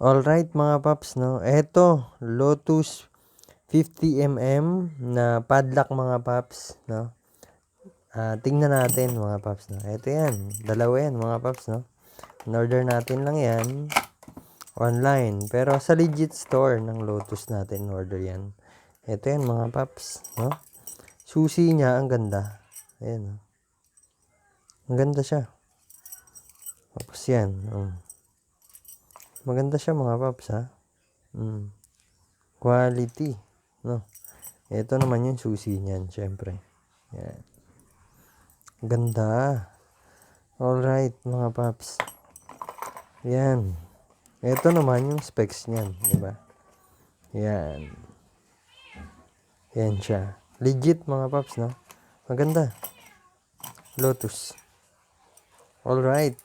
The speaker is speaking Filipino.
Alright mga paps, no? Eto, Lotus 50mm na padlock mga paps, no? Tingnan natin mga paps, no? Eto yan, dalawa yan mga paps, no? In-order natin lang yan online. Pero sa legit store ng Lotus natin in-order yan. Eto yan mga paps, no? Susi niya, ang ganda. Ayan, no? Ang ganda siya. Tapos yan, maganda siya mga paps, ha? Quality, no? Ito naman yung susi niyan, syempre. Yan. Ganda. Alright, mga paps. Yan. Ito naman yung specs niyan, di ba? Yan. Yan siya. Legit, mga paps, no? Maganda. Lotus. Alright.